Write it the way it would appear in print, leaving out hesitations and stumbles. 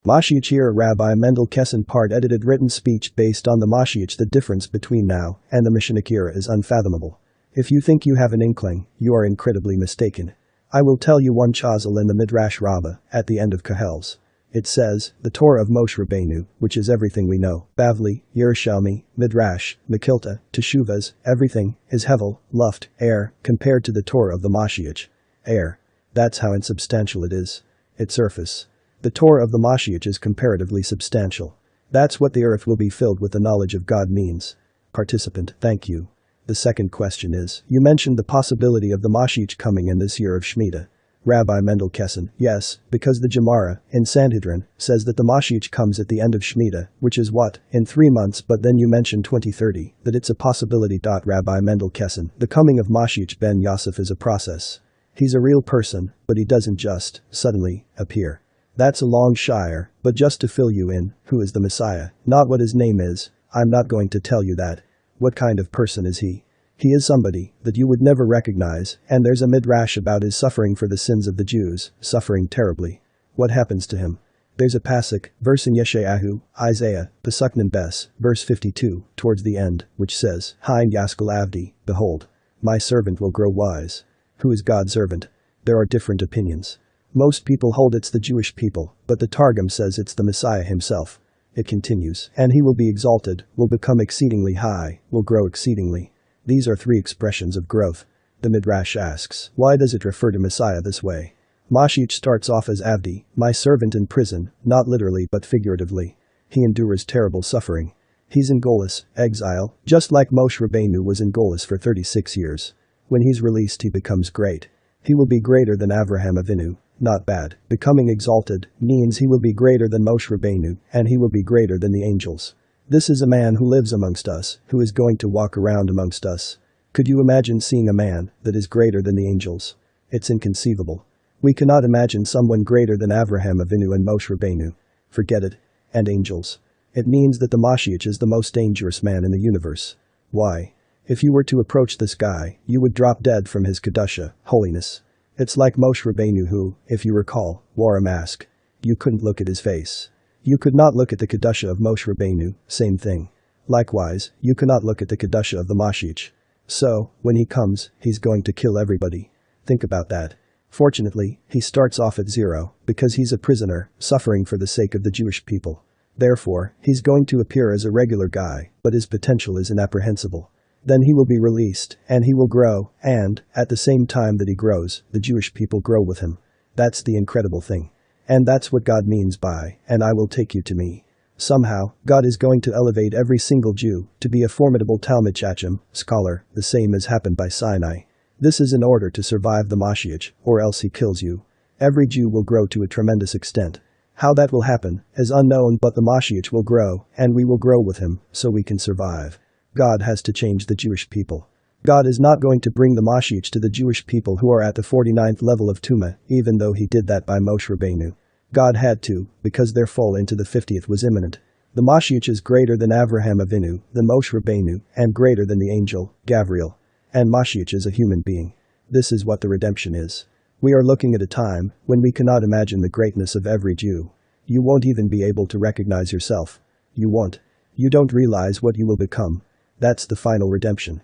MoShiach here, Rabbi Mendel Kessin part edited written speech based on the MoShiach. The difference between now and the MoShiach era is unfathomable. If you think you have an inkling, you are incredibly mistaken. I will tell you one chazal in the Midrash Rabbah at the end of Kahels. It says, the Torah of Moshe Rabbeinu, which is everything we know, Bavli, Yerushalmi, Midrash, Mekilta, Teshuvas, everything, is Hevel, Luft, air, compared to the Torah of the MoShiach. Air. That's how insubstantial it is. Its surface. The Torah of the MoShiach is comparatively substantial. That's what the earth will be filled with the knowledge of God means. Participant, thank you. The second question is, you mentioned the possibility of the MoShiach coming in this year of Shemitah. Rabbi Mendel Kessin, yes, because the Gemara, in Sanhedrin, says that the MoShiach comes at the end of Shemitah, which is what, in 3 months, but then you mentioned 2030, that it's a possibility. Rabbi Mendel Kessin, the coming of MoShiach Ben-Yosef is a process. He's a real person, but he doesn't just, suddenly, appear. That's a long shire, but just to fill you in, who is the Messiah, not what his name is, I'm not going to tell you that. What kind of person is he? He is somebody that you would never recognize, and there's a midrash about his suffering for the sins of the Jews, suffering terribly. What happens to him? There's a pasuk, verse in Yeshayahu, Isaiah, Pasuk Bes, verse 52, towards the end, which says, Hein Yaskal Avdi, behold, my servant will grow wise. Who is God's servant? There are different opinions. Most people hold it's the Jewish people, but the Targum says it's the Messiah himself. It continues, and he will be exalted, will become exceedingly high, will grow exceedingly. These are 3 expressions of growth. The Midrash asks, why does it refer to Messiah this way? MoShiach starts off as Avdi, my servant in prison, not literally but figuratively. He endures terrible suffering. He's in Golis, exile, just like Moshe Rabbeinu was in Golis for 36 years. When he's released he becomes great. He will be greater than Avraham Avinu. Not bad. Becoming exalted means he will be greater than Moshe Rabbeinu, and he will be greater than the angels. This is a man who lives amongst us, who is going to walk around amongst us. Could you imagine seeing a man that is greater than the angels? It's inconceivable. We cannot imagine someone greater than Avraham Avinu and Moshe Rabbeinu. Forget it. And angels. It means that the MoShiach is the most dangerous man in the universe. Why? If you were to approach this guy, you would drop dead from his kedusha, holiness. It's like Moshe Rabbeinu who, if you recall, wore a mask. You couldn't look at his face. You could not look at the kedusha of Moshe Rabbeinu, same thing. Likewise, you cannot look at the kedusha of the MoShiach. So, when he comes, he's going to kill everybody. Think about that. Fortunately, he starts off at 0, because he's a prisoner, suffering for the sake of the Jewish people. Therefore, he's going to appear as a regular guy, but his potential is inapprehensible. Then he will be released, and he will grow, and, at the same time that he grows, the Jewish people grow with him. That's the incredible thing. And that's what God means by, and I will take you to me. Somehow, God is going to elevate every single Jew to be a formidable Talmid Chacham, scholar, the same as happened by Sinai. This is in order to survive the MoShiach, or else he kills you. Every Jew will grow to a tremendous extent. How that will happen is unknown, but the MoShiach will grow, and we will grow with him, so we can survive. God has to change the Jewish people. God is not going to bring the MoShiach to the Jewish people who are at the 49th level of Tumah, even though he did that by Moshe Rabbeinu. God had to, because their fall into the 50th was imminent. The MoShiach is greater than Avraham Avinu, than Moshe Rabbeinu, and greater than the angel, Gabriel. And MoShiach is a human being. This is what the redemption is. We are looking at a time when we cannot imagine the greatness of every Jew. You won't even be able to recognize yourself. You won't. You don't realize what you will become. That's the final redemption.